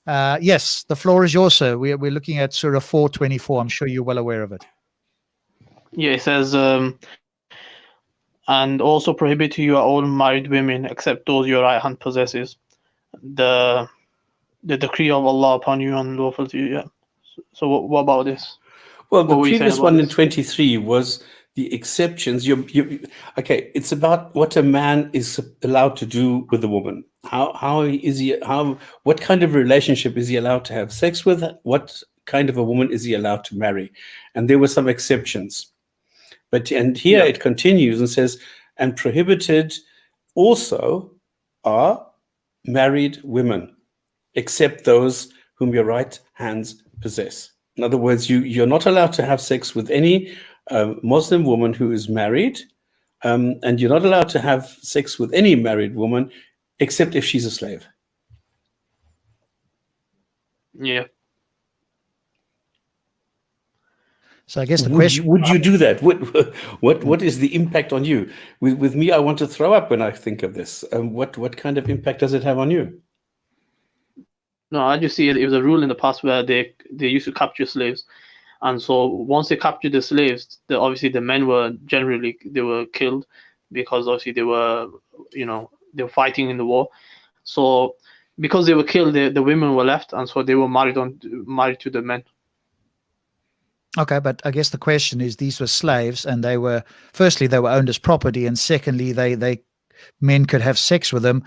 Yes, the floor is yours, sir. We're looking at Surah 4:24. I'm sure you're well aware of it. Yeah, it says, and also prohibit to your own married women, except those your right hand possesses. The decree of Allah upon you and lawful to you. Yeah. So what about this? Well, What the were you saying previous about one in this? 23 was the exceptions. Okay, it's about what a man is allowed to do with a woman. What kind of relationship is he allowed to have sex with? What kind of a woman is he allowed to marry? And there were some exceptions. And here it continues and says, and prohibited also are married women, except those whom your right hands possess. In other words, you're not allowed to have sex with any Muslim woman who is married, and you're not allowed to have sex with any married woman except if she's a slave. Yeah. So I guess the question: would you do that? What is the impact on you? With me, I want to throw up when I think of this. What kind of impact does it have on you? No, I just see it was a rule in the past where they used to capture slaves, and so once they captured the slaves, obviously the men were killed because obviously they were fighting in the war. So because they were killed, the women were left, and so they were married to the men. Okay, but I guess the question is, these were slaves, and they were owned as property, and secondly, men could have sex with them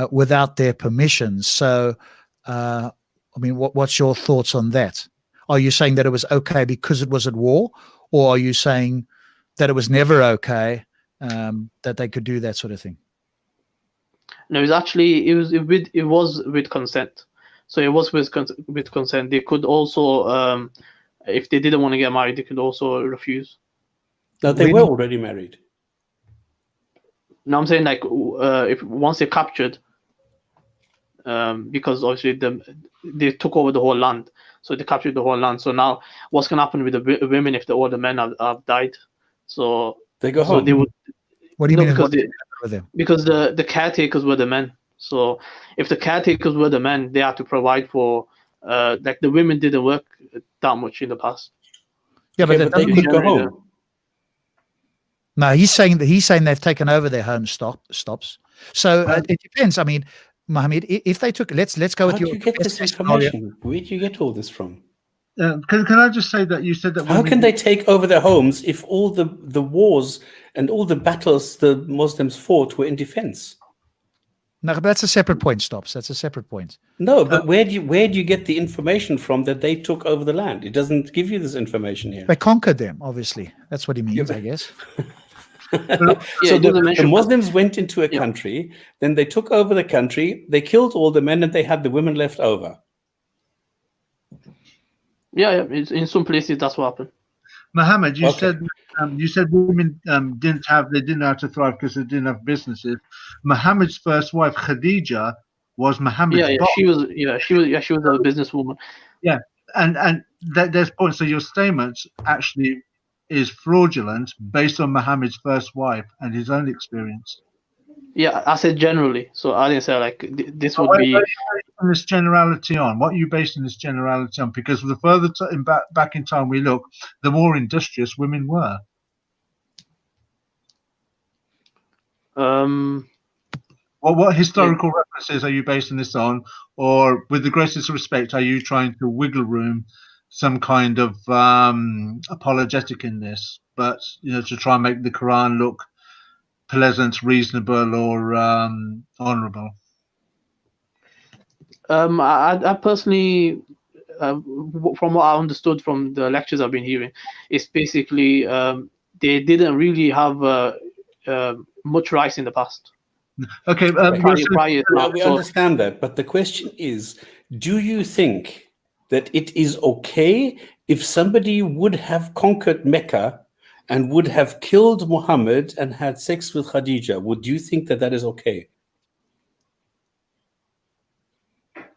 without their permission. So, I mean, what's your thoughts on that? Are you saying that it was okay because it was at war, or are you saying that it was never okay that they could do that sort of thing? No, it was with consent. So it was with consent. They could also, if they didn't want to get married, they could also refuse. No, they were already married. No, I'm saying like if once they're captured, because obviously they took over the whole land, so they captured the whole land. So now, what's gonna happen with the women if all the men have died? So they go home. They would. What do you mean? Because the caretakers were the men. So if the caretakers were the men, they had to provide for. Like the women didn't work that much in the past. Yeah, but they could go home. No, he's saying they've taken over their home stops. So it depends. I mean, Mohammed, if they took, let's go with your. How do you get this information? Where do you get all this from? Can I just say that you said that? How can they take over their homes if all the wars and all the battles the Muslims fought were in defense? No, but that's a separate point, Stops. That's a separate point. No, but where do you get the information from that they took over the land? It doesn't give you this information here. They conquered them, obviously. That's what he means, I guess. So the Muslims went into a country, then they took over the country, they killed all the men, and they had the women left over. Yeah, in some places that's what happened. Mohammed, you said women didn't know how to thrive because they didn't have businesses. Muhammad's first wife, Khadija, was Muhammad's boss. She was a businesswoman. Yeah, and there's points. So your statement actually is fraudulent based on Muhammad's first wife and his own experience. Yeah, I said generally, so I didn't say like this would be. What are you basing this generality on? What are you basing this generality on? Because the further back in time we look, the more industrious women were. What historical references are you basing this on? Or, with the greatest respect, are you trying to wiggle room some kind of apologetic in this, but to try and make the Quran look pleasant, reasonable, or honourable? I personally, from what I understood from the lectures I've been hearing, it's basically they didn't really have much rights in the past. Okay, we understand that, but the question is, do you think that it is okay if somebody would have conquered Mecca and would have killed Muhammad and had sex with Khadija? Would you think that that is okay?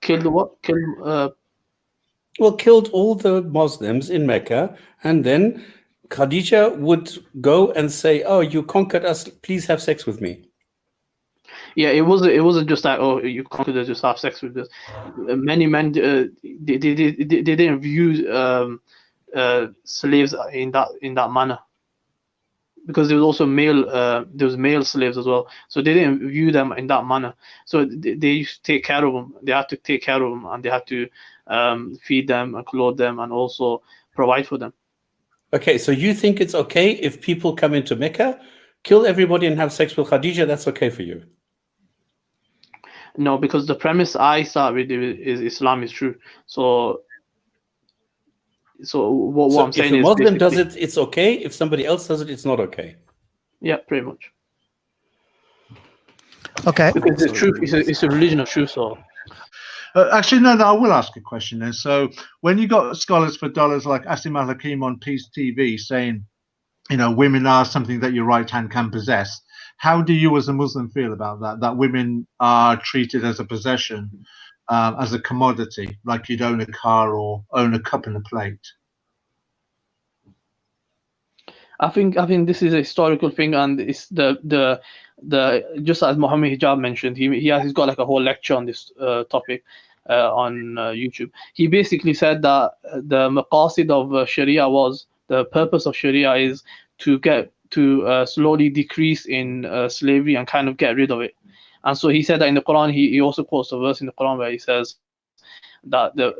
Killed what? Killed all the Muslims in Mecca, and then Khadija would go and say, "Oh, you conquered us. Please have sex with me." Yeah, it wasn't just like, oh, you consider just have sex with this. Many men they didn't view slaves in that manner, because there was also male slaves as well, so they didn't view them in that manner. So they used to take care of them. They had to take care of them, and they had to feed them and clothe them and also provide for them. Okay, so you think it's okay if people come into Mecca, kill everybody and have sex with Khadija? That's okay for you? No, because the premise I start with is Islam is true. So what I'm saying is, if a Muslim does basically, it, it's okay. If somebody else does it, it's not okay. yeah, pretty much. Okay. Because the truth it's a religion of truth. So Actually, no, I will ask a question then. So, when you got scholars for dollars like Qasim al-Hakim on Peace TV saying, women are something that your right hand can possess, how do you as a Muslim feel about that? That women are treated as a possession, as a commodity, like you'd own a car or own a cup and a plate? I think this is a historical thing, and it's the just as Mohammed Hijab mentioned, he's got like a whole lecture on this topic on YouTube. He basically said that the maqasid of Sharia was, the purpose of Sharia is to get to slowly decrease in slavery and kind of get rid of it. And so he said that in the Quran, he also quotes a verse in the Quran where he says that the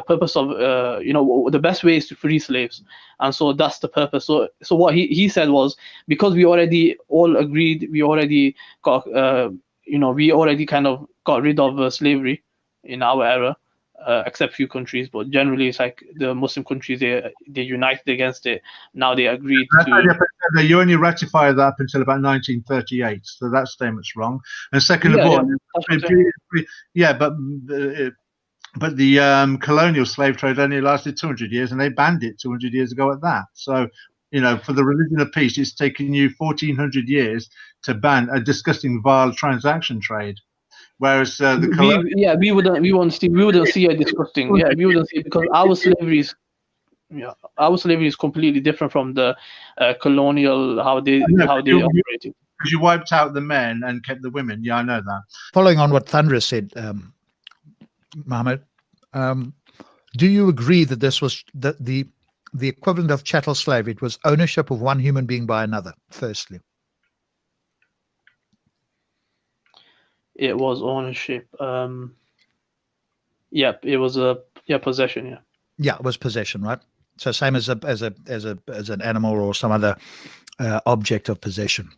purpose of the best way is to free slaves, and so that's the purpose. So what he said was, because we already all agreed, we already got we already kind of got rid of slavery in our era, except few countries, but generally it's like the Muslim countries, they united against it. Now they agreed to. You only ratified that up until about 1938, so that statement's wrong. And second of all, yeah, but the colonial slave trade only lasted 200 years, and they banned it 200 years ago at that. So, for the religion of peace, it's taken you 1400 years to ban a disgusting, vile transaction trade. Whereas we wouldn't see it disgusting. Yeah, we wouldn't see it, because our slavery is completely different from the colonial how they operated. Because you wiped out the men and kept the women. Yeah, I know that. Following on what Thunderous said, Mohammed, do you agree that this was the equivalent of chattel slavery? It was ownership of one human being by another, firstly. It was ownership. It was possession. Yeah, it was possession, right? So same as an animal or some other object of possession.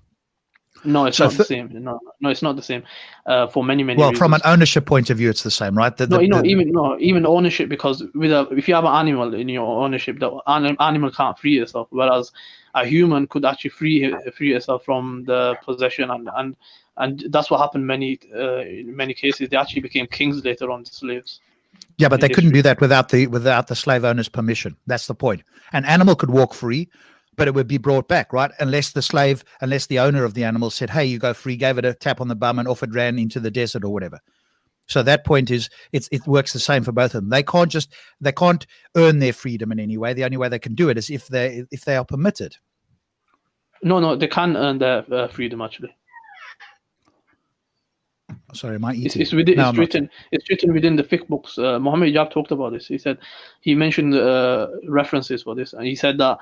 No, it's not the same. No, it's not the same. For many reasons. From an ownership point of view, it's the same, right? Even ownership, because if you have an animal in your ownership, the animal can't free itself, whereas a human could actually free itself from the possession, and that's what happened in many cases. They actually became kings later on, the slaves. Yeah, but they couldn't do that without the slave owner's permission. That's the point. An animal could walk free, but it would be brought back, right? Unless the owner of the animal said, "Hey, you go free," gave it a tap on the bum, and off it ran into the desert or whatever. So that point is, it works the same for both of them. They can't earn their freedom in any way. The only way they can do it is if they are permitted. No, they can earn their freedom actually. Sorry, am I eating? It's written within the fiqh books. Mohammed Hijab talked about this. He mentioned references for this, and he said that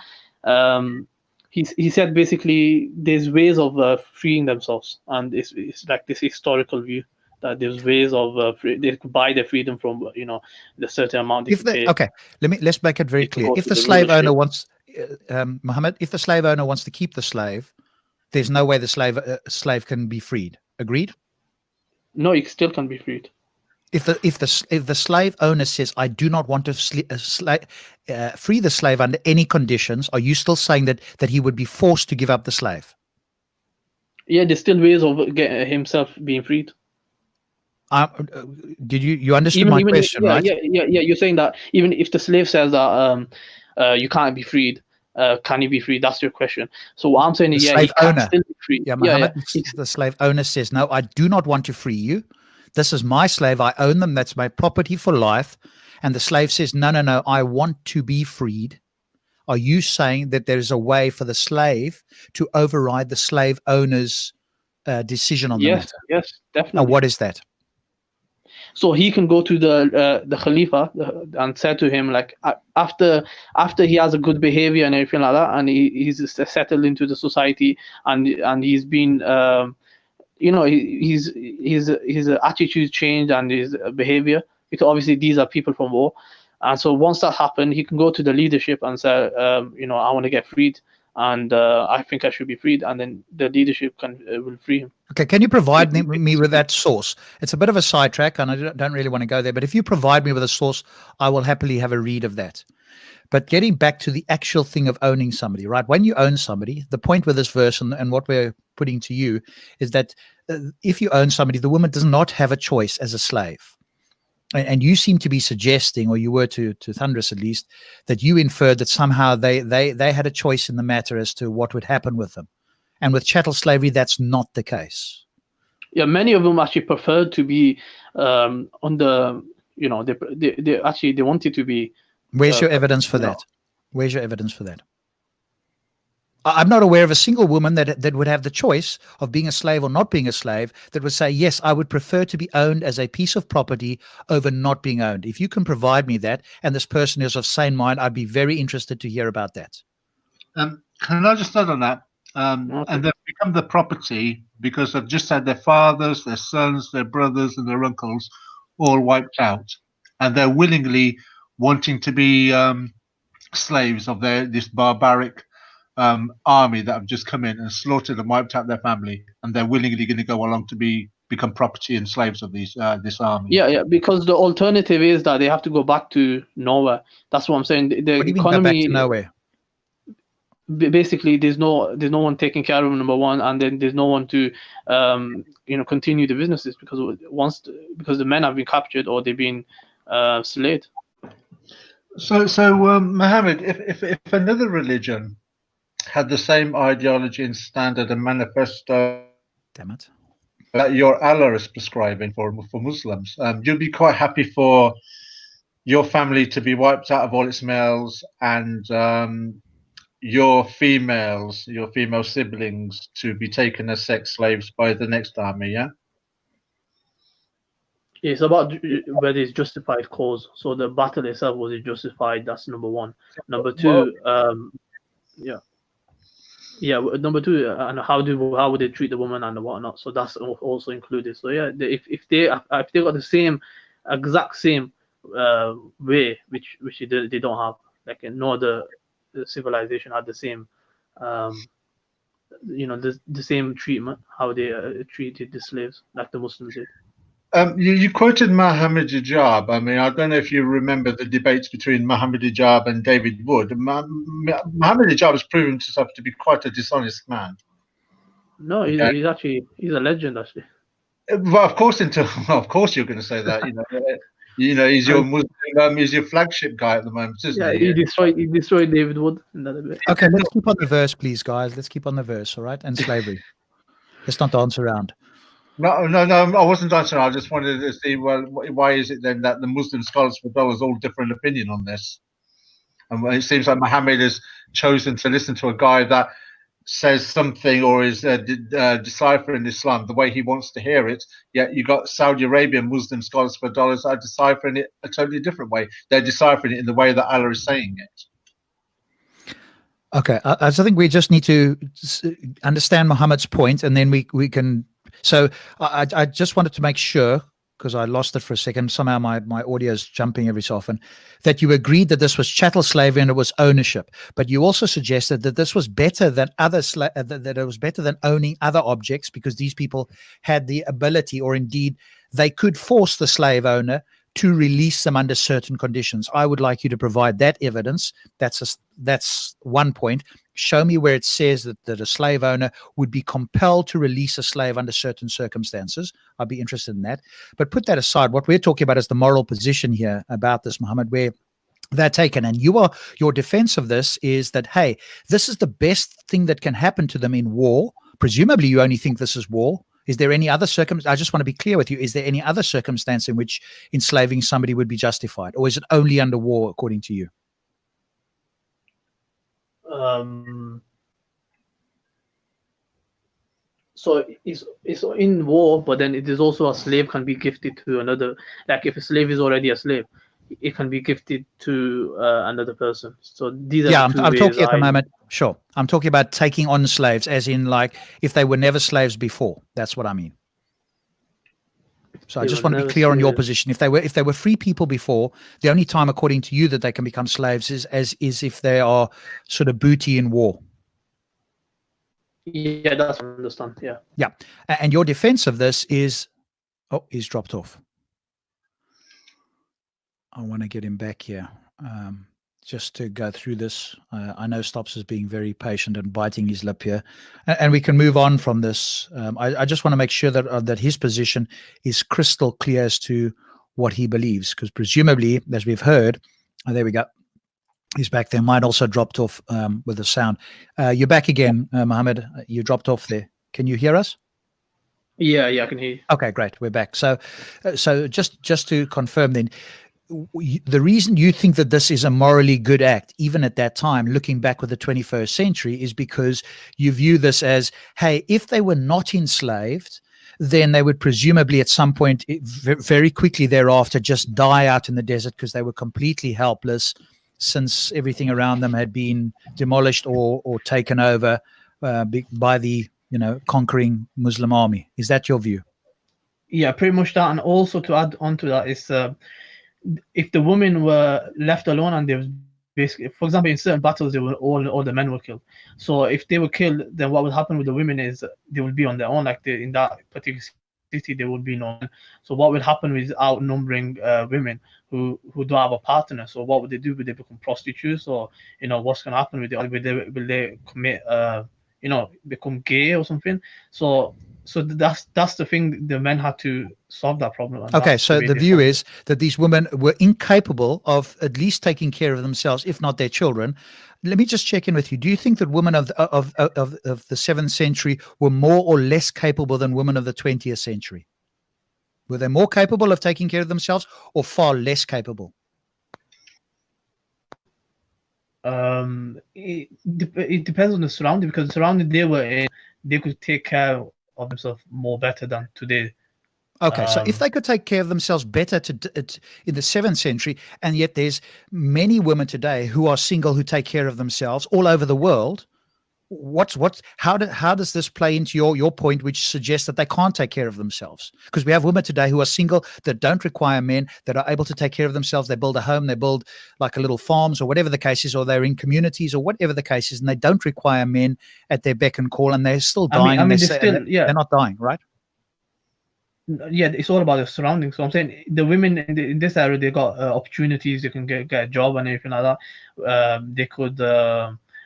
he said basically there's ways of freeing themselves, and it's like this historical view that there's ways of they could buy their freedom from the certain amount they pay. Okay, let's make it very clear. If the slave owner wants, Mohammed, if the slave owner wants to keep the slave, there's no way the slave can be freed. Agreed? No, it still can be freed. If the slave owner says, "I do not want to free the slave under any conditions," are you still saying that he would be forced to give up the slave? Yeah, there's still ways of getting himself being freed. Did you understood my question, right? Yeah. You're saying that even if the slave says that you can't be freed, can he be freed? That's your question. So what I'm saying is, he can still be freed. Yeah, Mohammed, the slave owner says, "No, I do not want to free you. This is my slave. I own them. That's my property for life." And the slave says, no, I want to be freed. Are you saying that there is a way for the slave to override the slave owner's decision on the Yes, matter? yes, definitely. What is that? So he can go to the Khalifa and say to him, like, after he has a good behavior and everything like that, and he's settled into the society, and he's been his attitude changed and his behavior, because obviously these are people from war. And so once that happened, he can go to the leadership and say, I want to get freed, and I think I should be freed, and then the leadership will free him. Okay, can you provide me with that source? It's a bit of a sidetrack, and I don't really want to go there, but if you provide me with a source, I will happily have a read of that. But getting back to the actual thing of owning somebody, right? When you own somebody, the point with this verse and what we're putting to you is that if you own somebody, the woman does not have a choice as a slave. And you seem to be suggesting, or you were to Thunderous at least, that you inferred that somehow they had a choice in the matter as to what would happen with them. And with chattel slavery, that's not the case. Yeah, many of them actually preferred to be on the, they wanted to be. Where's your evidence for that? Where's your evidence for that? I'm not aware of a single woman that would have the choice of being a slave or not being a slave that would say, yes, I would prefer to be owned as a piece of property over not being owned. If you can provide me that, and this person is of sane mind, I'd be very interested to hear about that. Can I just add on that? Okay. And they've become the property because they've just had their fathers, their sons, their brothers, and their uncles all wiped out, and they're willingly wanting to be slaves of this barbaric army that have just come in and slaughtered and wiped out their family, and they're willingly going to go along to become property and slaves of this army. Yeah, because the alternative is that they have to go back to nowhere. That's what I'm saying. The What do you mean, economy, go back to nowhere? basically, there's no one taking care of them, number one, and then there's no one to continue the businesses, because the men have been captured or they've been slayed. So Mohammed, if another religion had the same ideology and standard and manifesto Damn it. that your Allah is prescribing for Muslims, you'd be quite happy for your family to be wiped out of all its males, and your female siblings to be taken as sex slaves by the next army, yeah? It's about whether it's justified cause. So the battle itself, was it justified? That's number one. Number two, number two, and how would they treat the woman and the whatnot? So that's also included. So yeah, if they got the exact same way, which they don't have, like no other civilization had the same, the same treatment, how they treated the slaves, like the Muslims did. You quoted Mohammed Hijab. I mean, I don't know if you remember the debates between Mohammed Hijab and David Wood. Mohammed Hijab has proven himself to be quite a dishonest man. No, he's a legend, actually. Well, of course, you're going to say that. He's your Muslim, he's your flagship guy at the moment, isn't he? He destroyed David Wood in that debate. Okay, let's keep on the verse, please, guys. Let's keep on the verse, all right? And slavery. Let's not dance around. No, I wasn't answering. I just wanted to see, well, why is it then that the Muslim scholars for dollars all different opinion on this? And it seems like Mohammed has chosen to listen to a guy that says something or is deciphering Islam the way he wants to hear it. Yet you got Saudi Arabian Muslim scholars for dollars are deciphering it a totally different way. They're deciphering it in the way that Allah is saying it. Okay, I think we just need to understand Muhammad's point, and then we can. So I just wanted to make sure, because I lost it for a second. Somehow my audio is jumping every so often, that you agreed that this was chattel slavery and it was ownership. But you also suggested that this was better than that it was better than owning other objects, because these people had the ability, or indeed they could force the slave owner to release them under certain conditions. I would like you to provide that evidence. That's one point. Show me where it says that a slave owner would be compelled to release a slave under certain circumstances. I'd be interested in that. But put that aside. What we're talking about is the moral position here about this, Mohammed, where they're taken. And your defense of this is that, hey, this is the best thing that can happen to them in war. Presumably you only think this is war. Is there any other circumstance? I just want to be clear with you. Is there any other circumstance in which enslaving somebody would be justified? Or is it only under war, according to you? So it's in war, but then it is also a slave can be gifted to another. Like if a slave is already a slave, it can be gifted to another person. So these are Yeah, the two I'm ways talking at the I. moment. Sure, I'm talking about taking on slaves, as in like if they were never slaves before. That's what I mean. So I They just were want to be never clear on your slaves. position. If they were free people before, the only time, according to you, that they can become slaves is if they are sort of booty in war. Yeah, that's what I understand. Yeah. Yeah, and your defense of this is, oh, he's dropped off. I want to get him back here. Just to go through this. I know Stops is being very patient and biting his lip here, and we can move on from this. I just want to make sure that his position is crystal clear as to what he believes, because presumably, as we've heard, there we go. He's back there. Mine also dropped off with the sound. You're back again, Mohammed. You dropped off there. Can you hear us? Yeah, I can hear you. Okay, great. We're back. So just to confirm then, the reason you think that this is a morally good act, even at that time, looking back with the 21st century, is because you view this as, hey, if they were not enslaved, then they would presumably at some point very quickly thereafter just die out in the desert because they were completely helpless, since everything around them had been demolished or taken over by the conquering Muslim army. Is that your view? Yeah, pretty much that. And also to add on to that is, if the women were left alone and they was basically, for example, in certain battles, they were all the men were killed. So if they were killed, then what would happen with the women is they would be on their own. Like in that particular city, there would be no men. So what would happen is outnumbering women who don't have a partner. So what would they do? Would they become prostitutes, or what's going to happen with them? Will they commit become gay or something? So that's the thing. The men had to solve that problem. And Okay, that's so way the they view solved it. is that these women were incapable of at least taking care of themselves, if not their children. Let me just check in with you. Do you think that women of the 7th century were more or less capable than women of the 20th century? Were they more capable of taking care of themselves, or far less capable? It depends on the surrounding, because the surrounding they were in, they could take care of themselves more better than today. Okay, so if they could take care of themselves better in the 7th century, and yet there's many women today who are single who take care of themselves all over the world, how does this play into your point, which suggests that they can't take care of themselves? Because we have women today who are single that don't require men, that are able to take care of themselves. They build a home, they build like a little farms or whatever the case is, or they're in communities or whatever the case is, and they don't require men at their beck and call, and they're still dying. I mean, they're not dying, right? Yeah, it's all about the surroundings. So I'm saying the women in this area, they got opportunities. They can get a job and everything like that. They could.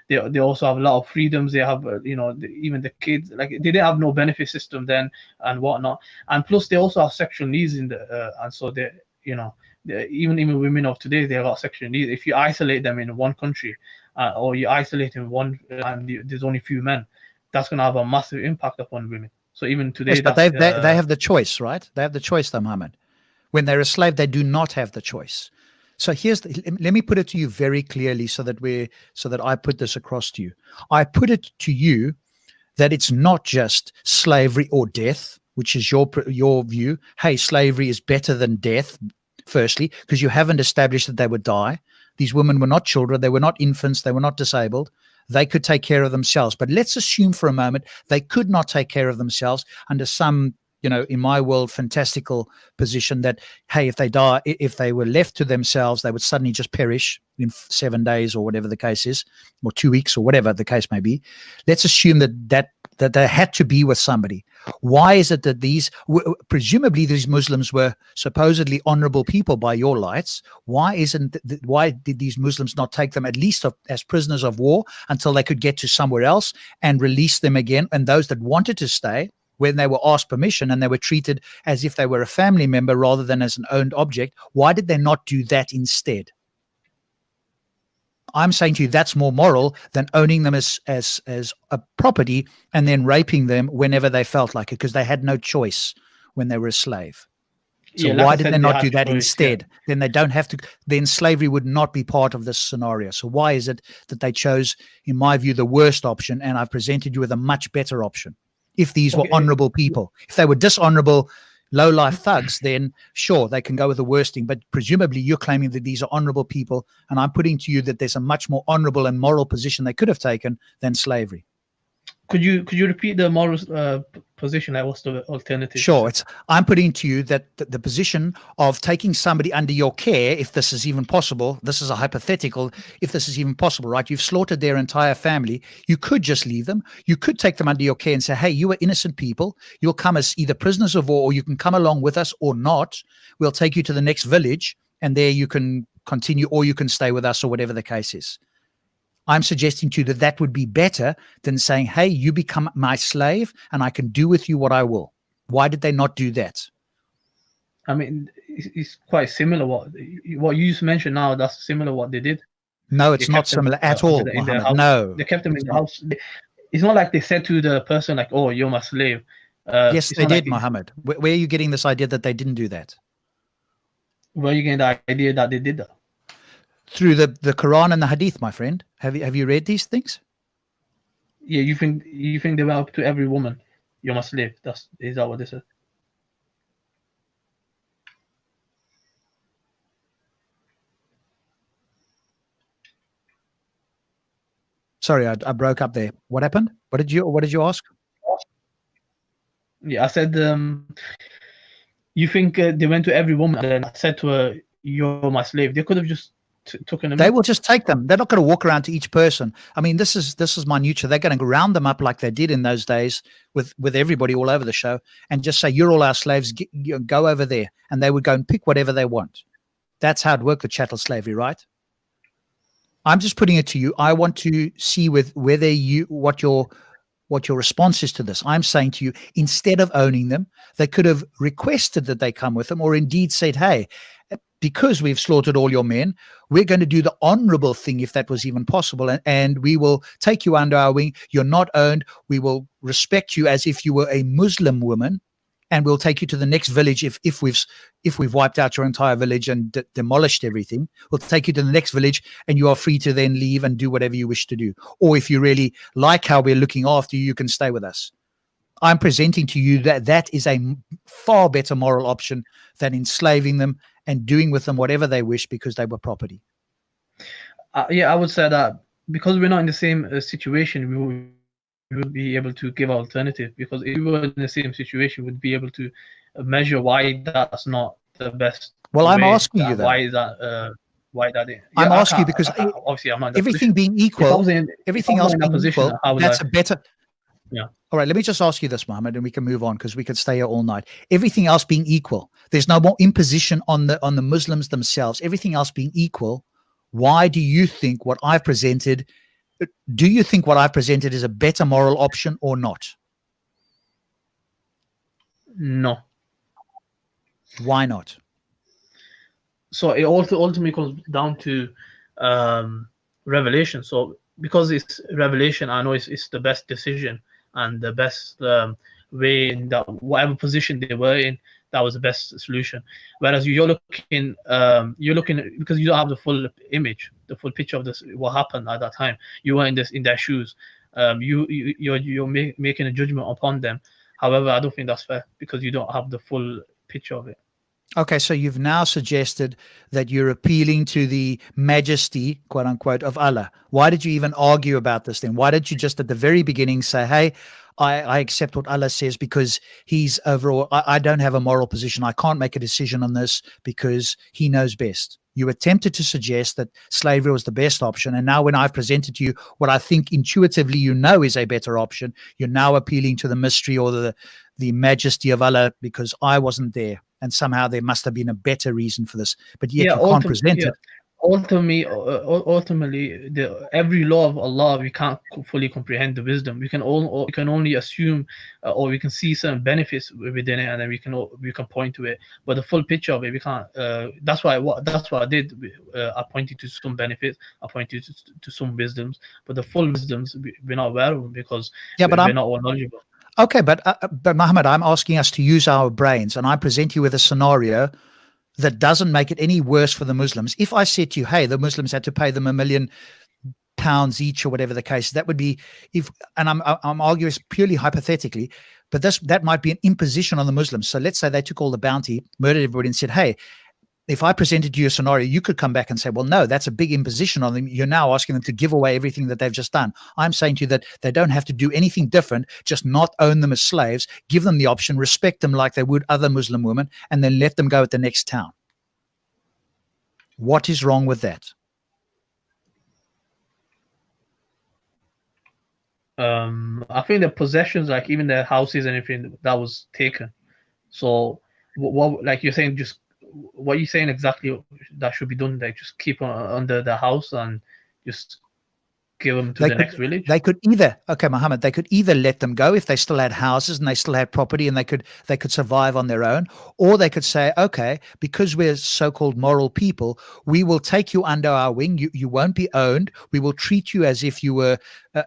They also have a lot of freedoms. They have, even the kids, like they didn't have no benefit system then and whatnot. And plus, they also have sexual needs and so they, even women of today, they have got sexual needs. If you isolate them in one country, or you isolate in one, and there's only few men, that's going to have a massive impact upon women. So even today, Yes, but they have the choice, right? They have the choice, though, Mohammed. When they're a slave, they do not have the choice. So let me put it to you very clearly, so that I put this across to you. I put it to you that it's not just slavery or death, which is your view. Hey, slavery is better than death. Firstly, because you haven't established that they would die. These women were not children. They were not infants. They were not disabled. They could take care of themselves. But let's assume for a moment they could not take care of themselves under some, in my world, fantastical position that, hey, if they were left to themselves, they would suddenly just perish in 7 days or whatever the case is, or 2 weeks or whatever the case may be. Let's assume that they had to be with somebody. Why is it that presumably these Muslims were supposedly honorable people by your lights? Why did these Muslims not take them at least as prisoners of war until they could get to somewhere else and release them again? And those that wanted to stay, when they were asked permission and they were treated as if they were a family member rather than as an owned object, why did they not do that instead? I'm saying to you that's more moral than owning them as a property and then raping them whenever they felt like it, because they had no choice when they were a slave. So like why did they not do that choice, instead? Yeah. Then they don't have to. Then slavery would not be part of this scenario. So why is it that they chose, in my view, the worst option, and I've presented you with a much better option? If these were Okay. honorable people, if they were dishonorable, low-life thugs, then sure, they can go with the worst thing. But presumably you're claiming that these are honorable people, and I'm putting to you that there's a much more honorable and moral position they could have taken than slavery. Could you repeat the moral position? Like, what's the alternative? Sure. I'm putting to you that the position of taking somebody under your care, if this is even possible, this is a hypothetical, if this is even possible, right? You've slaughtered their entire family. You could just leave them. You could take them under your care and say, hey, you are innocent people. You'll come as either prisoners of war, or you can come along with us or not. We'll take you to the next village, and there you can continue, or you can stay with us, or whatever the case is. I'm suggesting to you that that would be better than saying, hey, you become my slave and I can do with you what I will. Why did they not do that? I mean, it's quite similar. What you just mentioned now, that's similar what they did. No, it's not similar at all, in their Mohammed. house. No. They kept them in the house. It's not like they said to the person, like, oh, you're my slave. Yes, they did, Mohammed. Where are you getting this idea that they didn't do that? Where are you getting the idea that they did that? Through the Quran and the Hadith, my friend. Have you read these things? Yeah, you think they were up to every woman, you're my slave. Is that what they said? Sorry, I broke up there. What happened? What did you ask? Yeah, I said, you think they went to every woman and then said to her, you're my slave? They could have just taken them. They will just take them. They're not going to walk around to each person. I mean, this is minutia. They're going to round them up like they did in those days with everybody all over the show and just say, you're all our slaves. Go over there. And they would go and pick whatever they want. That's how it worked with chattel slavery, right? I'm just putting it to you. I want to see what your response is to this. I'm saying to you, instead of owning them, they could have requested that they come with them, or indeed said, hey, because we've slaughtered all your men, we're going to do the honorable thing, if that was even possible, and we will take you under our wing. You're not owned. We will respect you as if you were a Muslim woman, and we'll take you to the next village. If we've wiped out your entire village and demolished everything, we'll take you to the next village, and you are free to then leave and do whatever you wish to do. Or if you really like how we're looking after you, you can stay with us. I'm presenting to you that is a far better moral option than enslaving them and doing with them whatever they wish because they were property. Yeah, I would say that because we're not in the same situation, we would be able to give alternative. Because if we were in the same situation, we'd be able to measure why that's not the best. Well, I'm asking you that. Why is that? Why that? Yeah, I'm asking you because obviously I'm not. Everything being equal, everything else being equal, that's a better. Yeah. All right, let me just ask you this, Mohammed, and we can move on because we could stay here all night. Everything else being equal, there's no more imposition on the Muslims themselves. Everything else being equal, why do you think what I've presented? Do you think what I've presented is a better moral option or not? No. Why not? So it also ultimately comes down to revelation. So because it's revelation, I know it's the best decision and the best way in that whatever position they were in, that was the best solution. Whereas you're looking because you don't have the full image, the full picture of this, what happened at that time. You were in their shoes. You're making a judgment upon them. However, I don't think that's fair because you don't have the full picture of it. Okay, so you've now suggested that you're appealing to the majesty, quote unquote, of Allah. Why did you even argue about this then? Why did you just at the very beginning say, hey, I accept what Allah says because he's overall, I don't have a moral position. I can't make a decision on this because he knows best. You attempted to suggest that slavery was the best option. And now when I've presented to you what I think intuitively you know is a better option, you're now appealing to the mystery or the majesty of Allah because I wasn't there. And somehow there must have been a better reason for this. But yet you can't present it. Ultimately, every law of Allah, we can't fully comprehend the wisdom. We can only assume, or we can see certain benefits within it, and then we can point to it. But the full picture of it, we can't. That's why I did. I pointed to some benefits. I pointed to some wisdoms, but the full wisdoms we're not aware of them because we're not all knowledgeable. Okay, but Mohammed, I'm asking us to use our brains, and I present you with a scenario that doesn't make it any worse for the Muslims. If I said to you, hey, the Muslims had to pay them $1 million pounds each or whatever the case. That would be and I'm arguing purely hypothetically, but that might be an imposition on the Muslims. So let's say they took all the bounty, murdered everybody, and said, hey, if I presented you a scenario, you could come back and say, well, no, that's a big imposition on them. You're now asking them to give away everything that they've just done. I'm saying to you that they don't have to do anything different, just not own them as slaves, give them the option, respect them like they would other Muslim women, and then let them go at the next town. What is wrong with that? I think the possessions, like even their houses and everything, that was taken. So what like you're saying, just what you're saying exactly that should be done, like just keep under the house and just give them to the next village? They could either, okay, Mohammed, they could either let them go if they still had houses and they still had property and they could survive on their own, or they could say, okay, because we're so-called moral people, we will take you under our wing. You won't be owned. We will treat you as if you were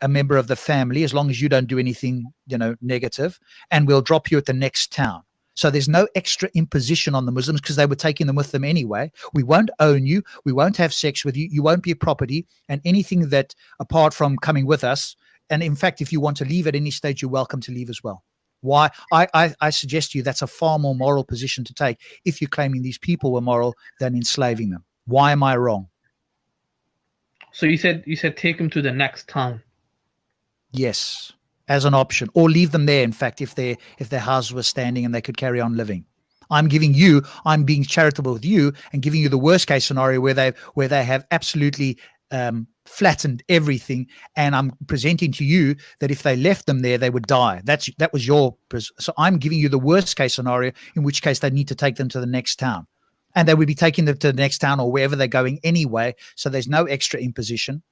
a member of the family, as long as you don't do anything, negative, and we'll drop you at the next town. So there's no extra imposition on the Muslims because they were taking them with them anyway. We won't own you. We won't have sex with you. You won't be a property. And anything that, apart from coming with us, and in fact, if you want to leave at any stage, you're welcome to leave as well. Why? I suggest to you that's a far more moral position to take if you're claiming these people were moral than enslaving them. Why am I wrong? So you said take them to the next town. Yes. As an option, or leave them there. In fact, if their houses were standing and they could carry on living, I'm being charitable with you and giving you the worst case scenario where they have absolutely flattened everything, and I'm presenting to you that if they left them there, they would die. That was your. So I'm giving you the worst case scenario, in which case they need to take them to the next town, and they would be taking them to the next town or wherever they're going anyway. So there's no extra imposition.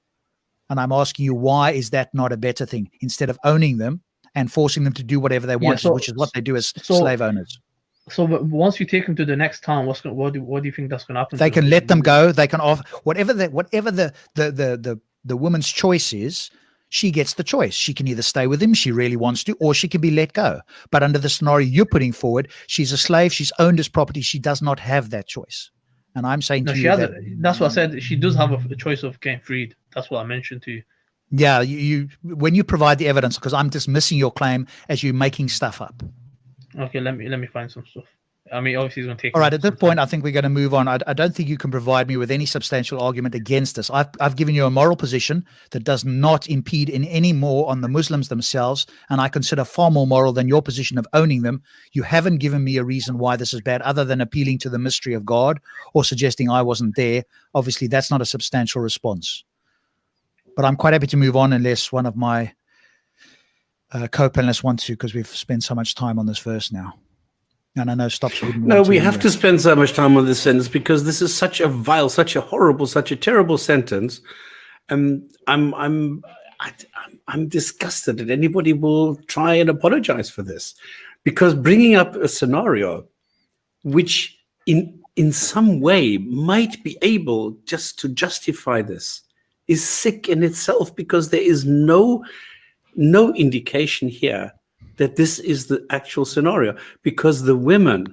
And I'm asking you, why is that not a better thing instead of owning them and forcing them to do whatever they want, which is what they do as slave owners? So once you take them to the next town, what do you think that's going to happen? They can let them go. They can offer whatever the woman's choice is. She gets the choice. She can either stay with him, she really wants to, or she can be let go. But under the scenario you're putting forward, she's a slave. She's owned as property. She does not have that choice. And I'm saying to you that's what I said. She does have a choice of getting freed. That's what I mentioned to you. Yeah, you when you provide the evidence, because I'm dismissing your claim as you making stuff up. Okay, let me find some stuff. I mean, obviously, it's going to take. All right, at this point, I think we're going to move on. I don't think you can provide me with any substantial argument against this. I've given you a moral position that does not impede in any more on the Muslims themselves, and I consider far more moral than your position of owning them. You haven't given me a reason why this is bad, other than appealing to the mystery of God or suggesting I wasn't there. Obviously, that's not a substantial response. But I'm quite happy to move on unless one of my co-panelists wants to, because we've spent so much time on this verse now. And I know Stops wouldn't want to. No, we have to spend so much time on this sentence because this is such a vile, such a horrible, such a terrible sentence. I'm disgusted that anybody will try and apologize for this, because bringing up a scenario which in some way might be able just to justify this is sick in itself, because there is no indication here that this is the actual scenario, because the women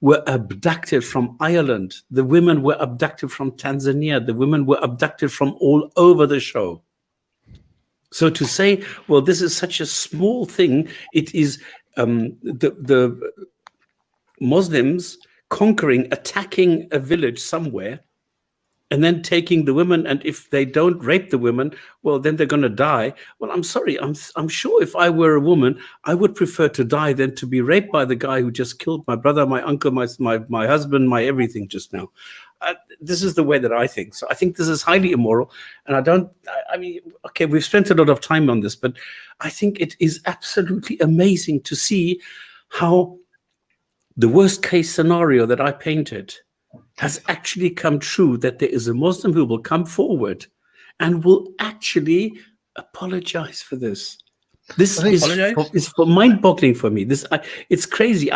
were abducted from Ireland, the women were abducted from Tanzania, the women were abducted from all over the show. So to say, well, this is such a small thing, it is the Muslims conquering, attacking a village somewhere, and then taking the women, and if they don't rape the women, well, then they're going to die. Well, I'm sorry. I'm sure if I were a woman, I would prefer to die than to be raped by the guy who just killed my brother, my uncle, my husband, my everything just now. This is the way that I think. So I think this is highly immoral. And I mean, okay, we've spent a lot of time on this, but I think it is absolutely amazing to see how the worst case scenario that I painted has actually come true, that there is a Muslim who will come forward and will actually apologize for this. This is mind-boggling for me. It's crazy.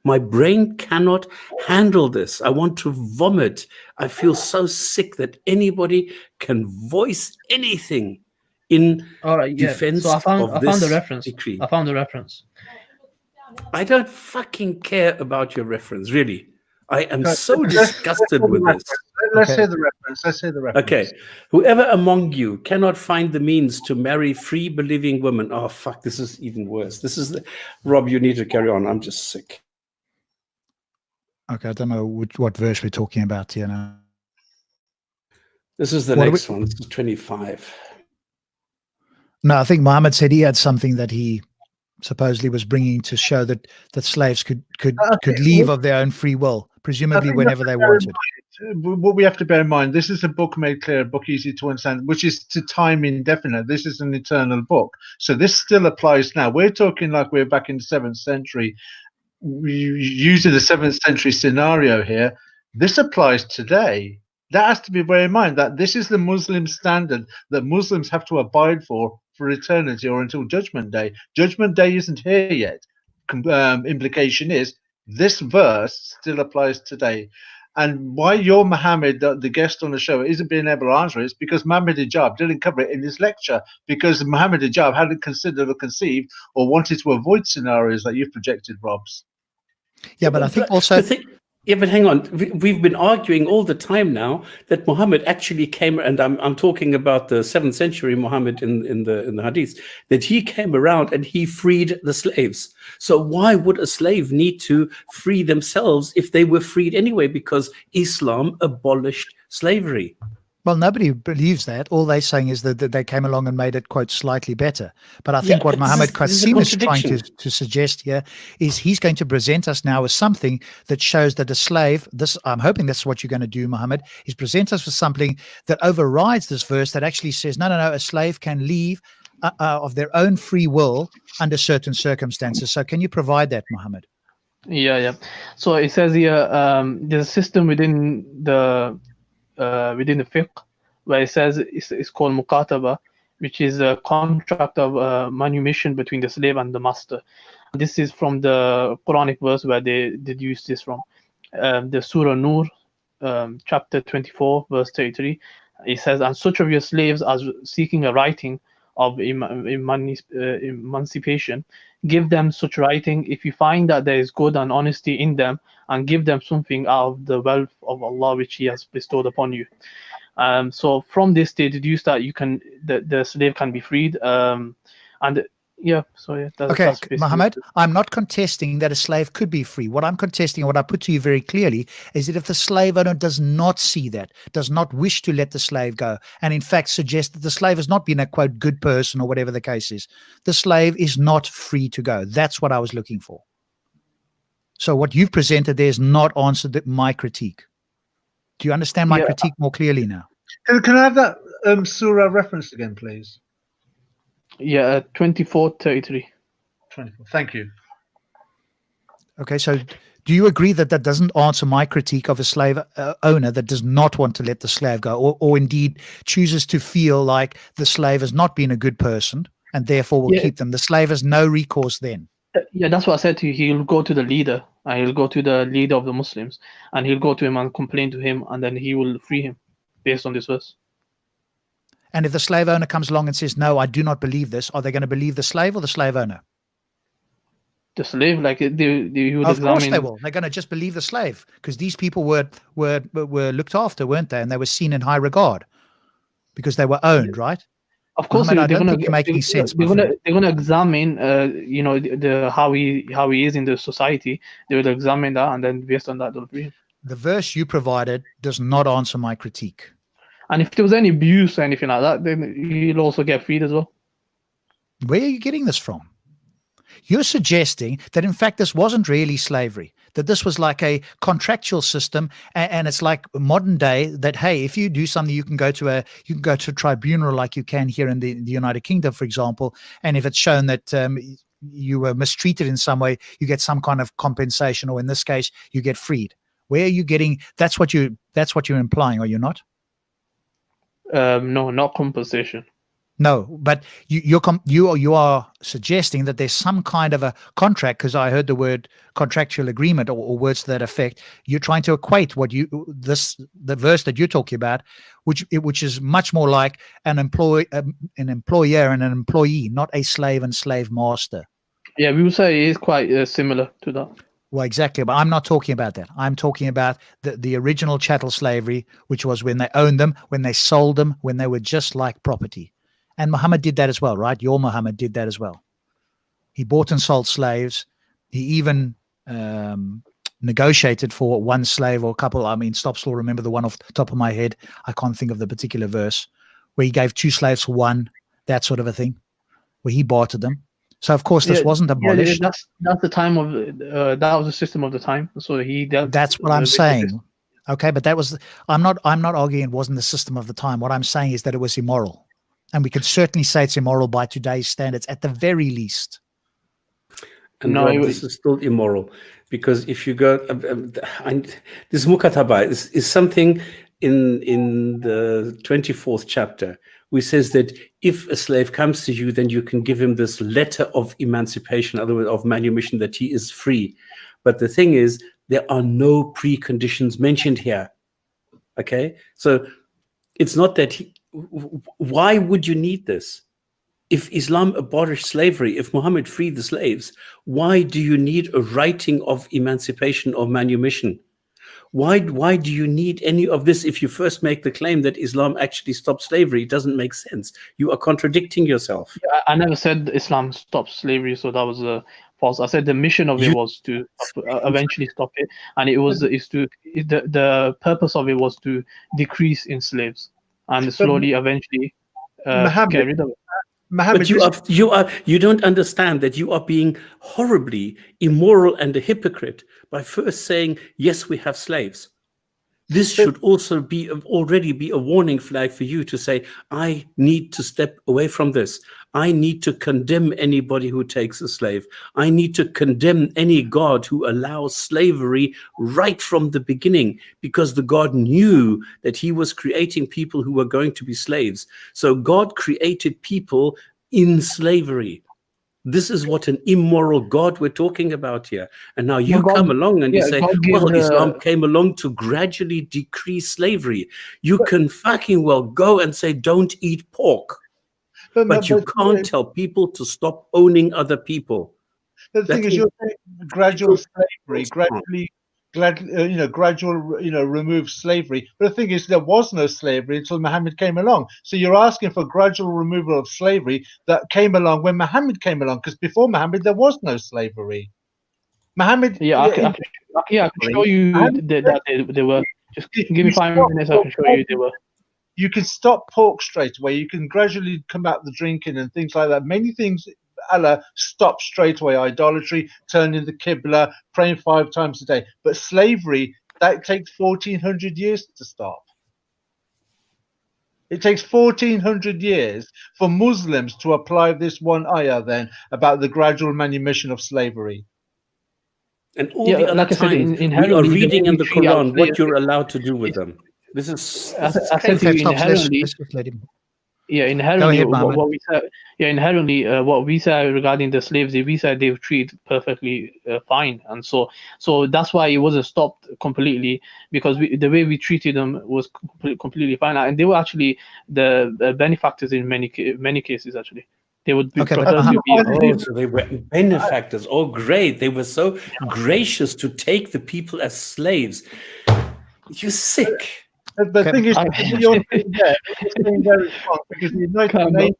My brain cannot handle this. I want to vomit. I feel so sick that anybody can voice anything in defense of this decree. I found the reference. I don't fucking care about your reference, really. I am Okay, so disgusted with this. Let's Okay. hear the reference. Let's hear the reference. Okay. Whoever among you cannot find the means to marry free believing women. Oh, fuck, this is even worse. This is Rob, you need to carry on. I'm just sick. Okay, I don't know what verse we're talking about here now. This is the What are next one. This is 25. No, I think Mohammed said he had something that he supposedly was bringing to show that slaves could leave of their own free will, presumably think whenever they wanted. What we have to bear in mind, this is a book made clear, a book easy to understand, which is to time indefinite. This is an eternal book. So this still applies now. We're talking like we're back in the 7th century, using the 7th century scenario here. This applies today. That has to be bear in mind that this is the Muslim standard that Muslims have to abide for eternity or until Judgment Day. Judgment Day isn't here yet. Implication is this verse still applies today. And why you're Mohammed, the guest on the show, isn't being able to answer it is because Mohammed Hijab didn't cover it in his lecture, because Mohammed Hijab hadn't considered or conceived or wanted to avoid scenarios that you've projected, Robs. Yeah, but I think also... Yeah, but hang on. We've been arguing all the time now that Muhammad actually came, and I'm talking about the 7th century Muhammad in the Hadith, that he came around and he freed the slaves. So why would a slave need to free themselves if they were freed anyway? Because Islam abolished slavery. Well, nobody believes that. All they're saying is that they came along and made it, quote, slightly better. But I think what Mohammed Qasim is trying to suggest here is he's going to present us now with something that shows that a slave, I'm hoping that's what you're going to do, Mohammed, is present us with something that overrides this verse that actually says, no, a slave can leave of their own free will under certain circumstances. So can you provide that, Mohammed? Yeah. So it says here, there's a system within the fiqh where it says it's called muqataba, which is a contract of manumission between the slave and the master. This is from the Quranic verse where they deduce this from. The Surah Nur, chapter 24, verse 33. It says, and such of your slaves as seeking a writing of emancipation, give them such writing if you find that there is good and honesty in them, and give them something out of the wealth of Allah which He has bestowed upon you. So from this they deduce that the slave can be freed. That's Mohammed, I'm not contesting that a slave could be free. What I'm contesting, and what I put to you very clearly, is that if the slave owner does not see that, does not wish to let the slave go, and in fact suggests that the slave has not been a, quote, good person or whatever the case is, the slave is not free to go. That's what I was looking for. So what you've presented there is not answered my critique. Do you understand my critique more clearly now? Can I have that surah referenced again, please? Yeah, 24:33. 24. Thank you. Okay, so do you agree that that doesn't answer my critique of a slave owner that does not want to let the slave go, or indeed chooses to feel like the slave has not been a good person and therefore will keep them? The slave has no recourse then. Yeah, that's what I said to you. He'll go to the leader, and he'll go to the leader of the Muslims, and he'll go to him and complain to him, and then he will free him based on this verse. And if the slave owner comes along and says, no, I do not believe this, are they going to believe the slave or the slave owner? The slave, like they would of examine. Course they will. They're going to just believe the slave, because these people were looked after, weren't they? And they were seen in high regard because they were owned, right? Of course, Mohammed, I don't think you're making sense. They're gonna examine, how he is in the society. They will examine that, and then based on that, they'll free him. The verse you provided does not answer my critique. And if there was any abuse or anything like that, then he'll also get freed as well. Where are you getting this from? You're suggesting that, in fact, this wasn't really slavery, that this was like a contractual system, and it's like modern day that, hey, if you do something, you can go to a tribunal like you can here in the United Kingdom, for example, and if it's shown that you were mistreated in some way, you get some kind of compensation, or in this case, you get freed. Where are you getting? That's what you're implying, are you not? No, not compensation. No, but you are suggesting that there's some kind of a contract, because I heard the word contractual agreement or words to that effect. You're trying to equate the verse that you're talking about, which is much more like an employer and an employee, not a slave and slave master. Yeah, we would say it is quite similar to that. Well, exactly. But I'm not talking about that. I'm talking about the original chattel slavery, which was when they owned them, when they sold them, when they were just like property. And Muhammad did that as well, right? Your Muhammad did that as well. He bought and sold slaves. He even negotiated for one slave or a couple. I mean, Stops will remember the one off the top of my head. I can't think of the particular verse where he gave 2 slaves for one, that sort of a thing, where he bartered them. So of course this wasn't abolished. That's the time of that was the system of the time. So he dealt. That's what I'm saying. Okay, but that was I'm not arguing it wasn't the system of the time. What I'm saying is that it was immoral, and we could certainly say it's immoral by today's standards at the very least. And No, Rob, this is still immoral, because if you go, this mukataba is something in the 24th chapter, which says that if a slave comes to you, then you can give him this letter of emancipation, in other words, of manumission, that he is free. But the thing is, there are no preconditions mentioned here. Okay, so it's not that. Why would you need this? If Islam abolished slavery, if Muhammad freed the slaves, why do you need a writing of emancipation or manumission? Why do you need any of this if you first make the claim that Islam actually stopped slavery? It doesn't make sense. You are contradicting yourself. I never said Islam stopped slavery, so that was false. I said the mission of it was to eventually stop it, and the purpose of it was to decrease in slaves and slowly, eventually, get rid of it. But you don't understand that you are being horribly immoral and a hypocrite by first saying, yes, we have slaves. This should also already be a warning flag for you to say, I need to step away from this. I need to condemn anybody who takes a slave. I need to condemn any God who allows slavery right from the beginning, because the God knew that he was creating people who were going to be slaves. So God created people in slavery. This is what an immoral God we're talking about here. And now you come along and you say, well, Islam came along to gradually decrease slavery. You can fucking well go and say, don't eat pork. But you can't tell people to stop owning other people. The thing is, you're saying gradual slavery, gradual, remove slavery. But the thing is, there was no slavery until Muhammad came along. So you're asking for gradual removal of slavery that came along when Muhammad came along, because before Muhammad there was no slavery. Muhammad, I can show you that they were. Just give me 5 minutes. I can show you they were. You can stop pork straight away. You can gradually combat the drinking and things like that. Many things, Allah, stop straight away. Idolatry, turning the Qibla, praying 5 times a day. But slavery, that takes 1400 years to stop. It takes 1400 years for Muslims to apply this one ayah then about the gradual manumission of slavery. And all the other times we are reading in the Quran what you're allowed to do with them. This is inherently. Inherently, what we say regarding the slaves, we said they were treated perfectly fine, and so that's why it wasn't stopped completely, because the way we treated them was completely fine, and they were actually the benefactors in many cases. Actually, they would be. So they were benefactors. Oh, great! They were so gracious to take the people as slaves. You're sick. The thing is, you're saying very wrong, because the United Nations,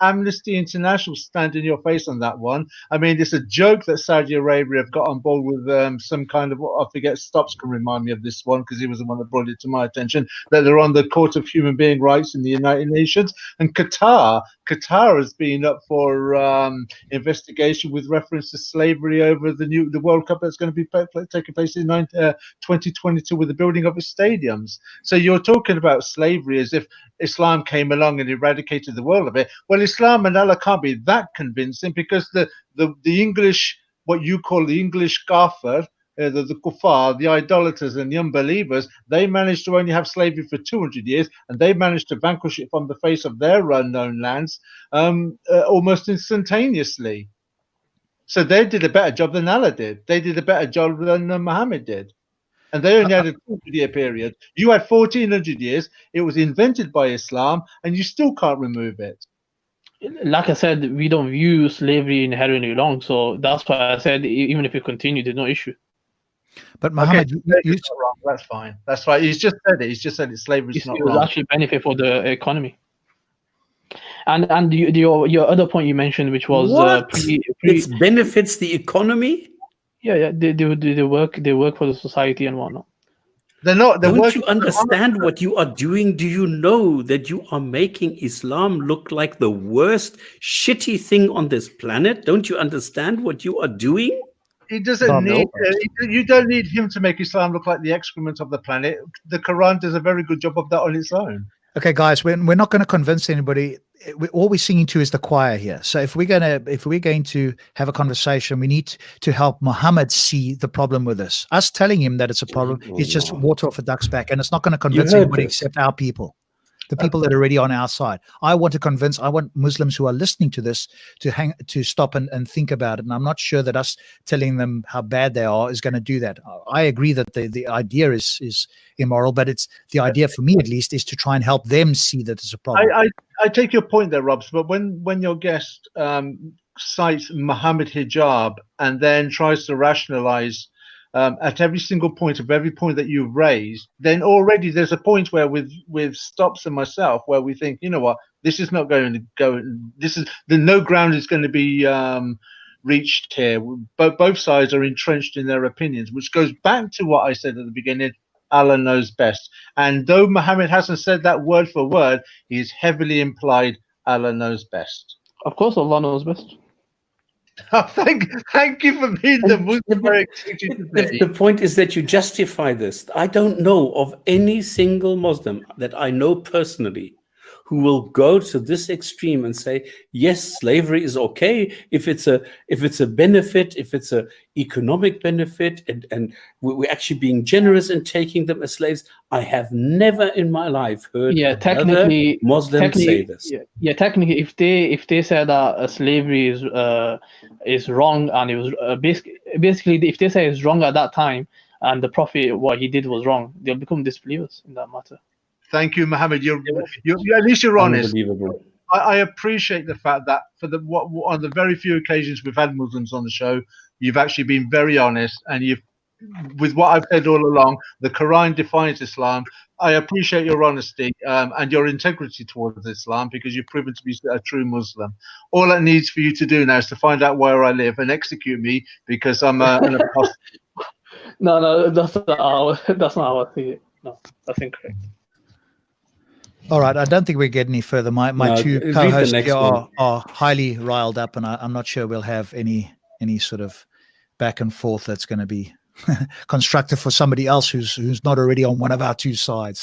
Amnesty International stand in your face on that one. I mean, it's a joke that Saudi Arabia have got on board with some kind of, I forget, Stops can remind me of this one, because he was the one that brought it to my attention, that they're on the Court of Human Being Rights in the United Nations. And Qatar has been up for investigation with reference to slavery over the World Cup that's going to be taking place in 2022 with the building of its stadiums. So you're talking about slavery as if Islam came along and eradicated the world of it. Well, Islam and Allah can't be that convincing, because the English, what you call the English kafir, the kuffar, the idolaters and the unbelievers, they managed to only have slavery for 200 years, and they managed to vanquish it from the face of their unknown lands almost instantaneously. So they did a better job than Allah did. They did a better job than Muhammad did. And they only had a 200-year period. You had 1400 years. It was invented by Islam, and you still can't remove it. like I said, we don't view slavery inherently wrong, so that's why I said even if it continued, there's no issue. But Mohammed, Okay, you it's not wrong. That's fine. That's right. He's just said it. He's just said it. Slavery's It not was wrong. actually benefit for the economy. And your other point you mentioned, which was What? It benefits the economy? yeah, they work for the society and whatnot. They're not. They're Don't working you understand what you are doing? Do you know that you are making Islam look like the worst shitty thing on this planet? Don't you understand what you are doing? He doesn't Bob, need. no. You don't need him to make Islam look like the excrement of the planet. The Quran does a very good job of that on its own. Okay, guys, we're not going to convince anybody. All we're singing to is the choir here. So if we're going to have a conversation, we need to help Muhammad see the problem with this. Us telling him that it's a problem is just water off a duck's back, and it's not going to convince heard anybody this. except our people, the people that are already on our side. I want Muslims who are listening to this to stop and think about it. And I'm not sure that us telling them how bad they are is going to do that. I agree that the idea is immoral, but it's the idea for me at least is to try and help them see that it's a problem. I take your point there, Robs, but when your guest cites Mohammed Hijab and then tries to rationalize at every single point of every point that you've raised, then already there's a point where with Stops and myself where we think, you know what, this is not going to go. No ground is going to be reached here. But both sides are entrenched in their opinions, which goes back to what I said at the beginning. Allah knows best. And though Muhammad hasn't said that word for word, he's heavily implied Allah knows best. Of course, Allah knows best. Thank you for being the Muslim. The point is that you justify this. I don't know of any single Muslim that I know personally who will go to this extreme and say, yes, slavery is okay if it's a benefit, if it's a economic benefit, and we're actually being generous in taking them as slaves. I have never in my life heard another Muslim say this. Yeah, technically, if they said that slavery is wrong, and it was basically if they say it's wrong at that time, and the Prophet what he did was wrong, they'll become disbelievers in that matter. Thank you, Mohammed. You're at least you're honest. Unbelievable. I appreciate the fact that on the very few occasions we've had Muslims on the show, you've actually been very honest, and with what I've said all along, the Quran defines Islam. I appreciate your honesty and your integrity towards Islam, because you've proven to be a true Muslim. All it needs for you to do now is to find out where I live and execute me, because I'm an apostle. No, that's not how I see it. No, that's incorrect. All right, I don't think we get any further. My two co-hosts here are highly riled up, and I'm not sure we'll have any sort of back and forth that's going to be constructive for somebody else who's not already on one of our two sides.